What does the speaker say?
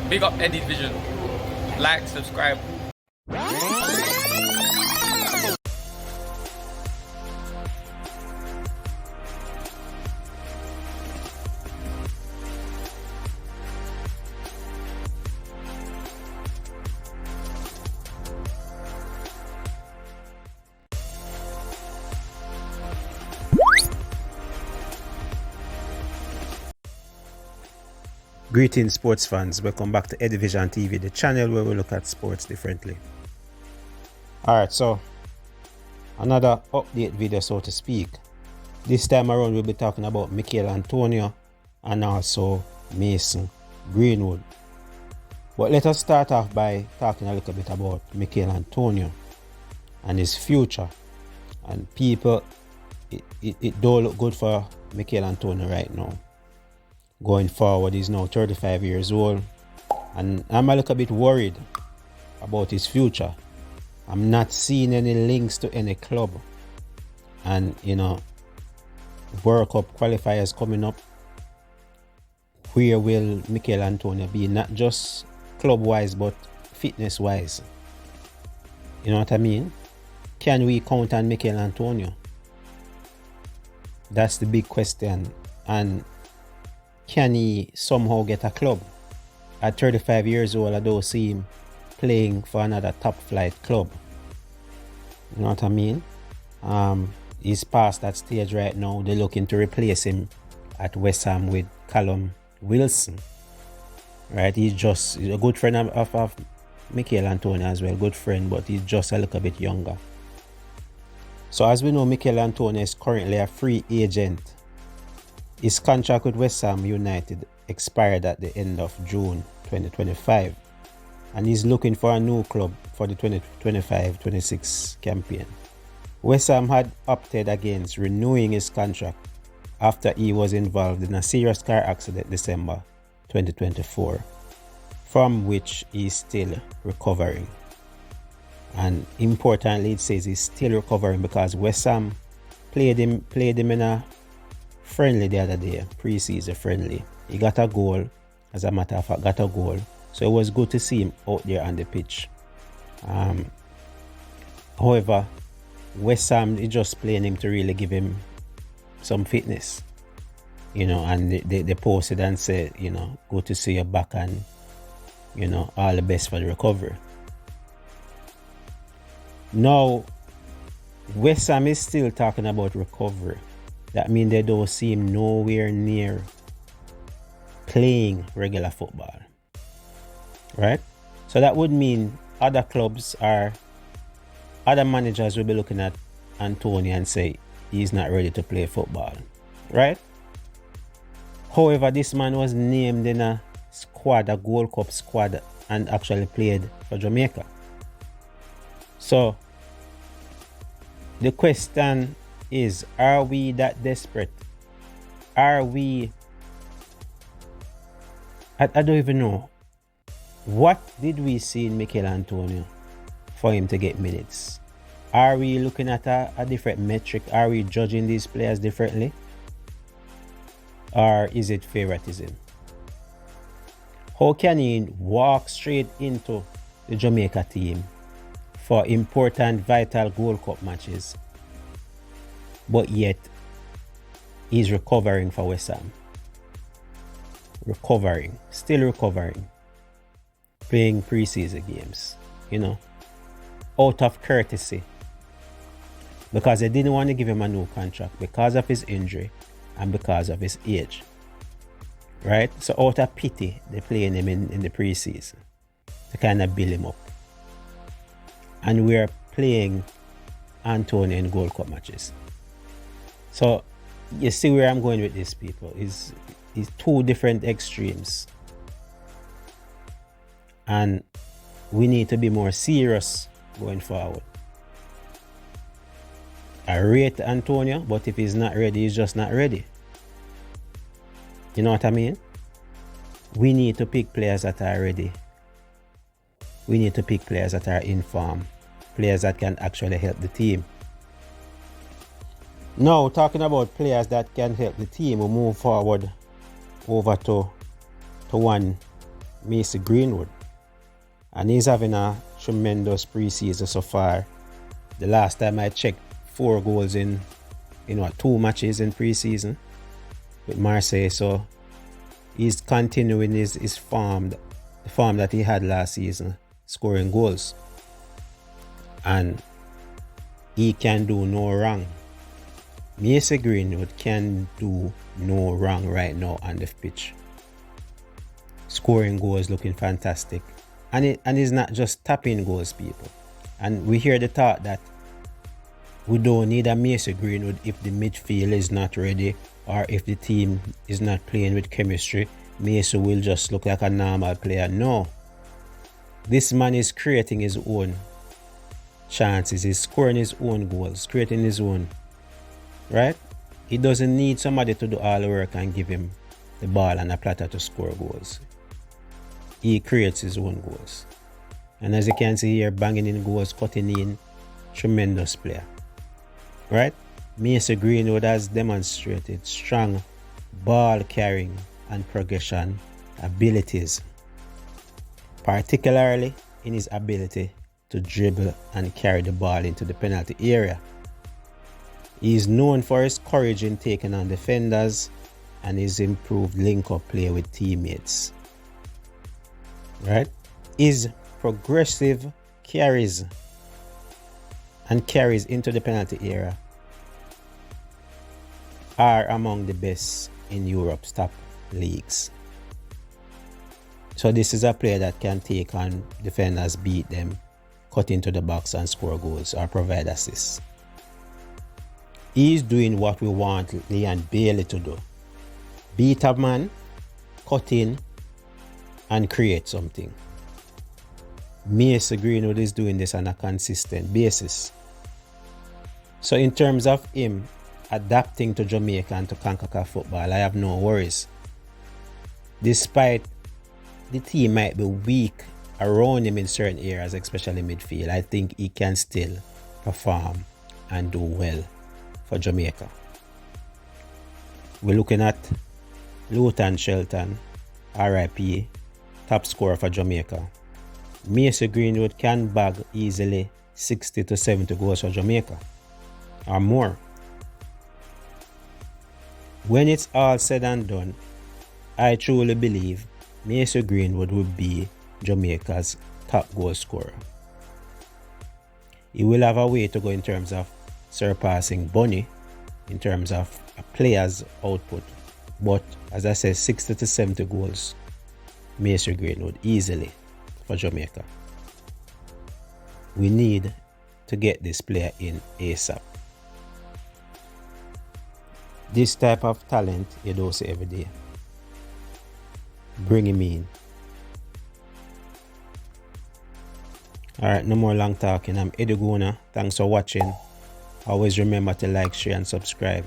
Big up Eddie Vision. Like, subscribe. Greetings sports fans, welcome back to Eddie Vision TV, the channel where we look at sports differently. Alright, so another update video, so to speak. This time around we'll be talking about Michail Antonio and also Mason Greenwood. But let us start off by talking a little bit about Michail Antonio and his future. And people, it don't look good for Michail Antonio right now. Going forward, he's now 35 years old, and I'm a little bit worried about his future. I'm not seeing any links to any club, and World Cup qualifiers coming up. Where will Michail Antonio be? Not just club wise, but fitness wise. You know what I mean? Can we count on Michail Antonio? That's the big question. And can he somehow get a club? At 35 years old, I don't see him playing for another top flight club. You know what I mean? He's past that stage right now. They're looking to replace him at West Ham with Callum Wilson. Right? He's a good friend of Michail Antonio as well. Good friend, but he's just a little bit younger. So as we know, Michail Antonio is currently a free agent. His contract with West Ham United expired at the end of June 2025, and he's looking for a new club for the 2025-26 campaign. West Ham had opted against renewing his contract after he was involved in a serious car accident December 2024, from which he's still recovering. And importantly, it says he's still recovering because West Ham played him in a friendly the other day, pre-season friendly. He got a goal, as a matter of fact, So it was good to see him out there on the pitch. However, West Ham is just playing him to really give him some fitness. And they posted and said, good to see you back, and, all the best for the recovery. Now, West Ham is still talking about recovery. That means they don't see him nowhere near playing regular football. Right? So that would mean other clubs or other managers will be looking at Antonio and say he's not ready to play football. Right? However, this man was named in a Gold Cup squad, and actually played for Jamaica. So the question is, are we that desperate? Are we... I don't even know. What did we see in Michail Antonio for him to get minutes? Are we looking at a different metric? Are we judging these players differently? Or is it favoritism? How can he walk straight into the Jamaica team for important, vital Gold Cup matches, but yet he's recovering for West Ham? Still recovering, playing pre-season games, out of courtesy, because they didn't want to give him a new contract because of his injury and because of his age. Right? So out of pity, they're playing him in the pre-season to kind of build him up. And we're playing Antonio in Gold Cup matches. So you see where I'm going with this, people. Is two different extremes. And we need to be more serious going forward. I rate Antonio, but if he's not ready, he's just not ready. You know what I mean? We need to pick players that are ready. We need to pick players that are in form. Players that can actually help the team. Now, talking about players that can help the team, we'll move forward over to one Macy Greenwood. And he's having a tremendous preseason so far. The last time I checked, 4 goals in 2 matches in preseason with Marseille. So he's continuing his form, the form that he had last season, scoring goals. And he can do no wrong. Macy Greenwood can do no wrong right now on the pitch. Scoring goals, looking fantastic. And it's not just tapping goals, people. And we hear the thought that we don't need a Macy Greenwood if the midfield is not ready or if the team is not playing with chemistry. Macy will just look like a normal player. No. This man is creating his own chances. He's scoring his own goals, creating his own. Right? He doesn't need somebody to do all the work and give him the ball and a platter to score goals. He creates his own goals. And as you can see here, banging in goals, cutting in, tremendous player. Right? Macy Greenwood has demonstrated strong ball carrying and progression abilities, particularly in his ability to dribble and carry the ball into the penalty area. He is known for his courage in taking on defenders and his improved link-up play with teammates. Right? His progressive carries into the penalty area are among the best in Europe's top leagues. So this is a player that can take on defenders, beat them, cut into the box and score goals or provide assists. He's doing what we want Leon Bailey to do. Beat a man, cut in, and create something. Macy Greenwood is doing this on a consistent basis. So in terms of him adapting to Jamaica and to CONCACAF football, I have no worries. Despite the team might be weak around him in certain areas, especially midfield, I think he can still perform and do well for Jamaica. We're looking at Luton Shelton, RIP, top scorer for Jamaica. Macy Greenwood can bag easily 60 to 70 goals for Jamaica or more. When it's all said and done, I truly believe Macy Greenwood will be Jamaica's top goal scorer. He will have a way to go in terms of surpassing Bunny in terms of a player's output. But as I said, 60 to 70 goals, Macy Greenwood easily for Jamaica. We need to get this player in ASAP. This type of talent you don't see every day. Bring him in. Alright, no more long talking. I'm Eddie Gona. Thanks for watching. Always remember to like, share and subscribe.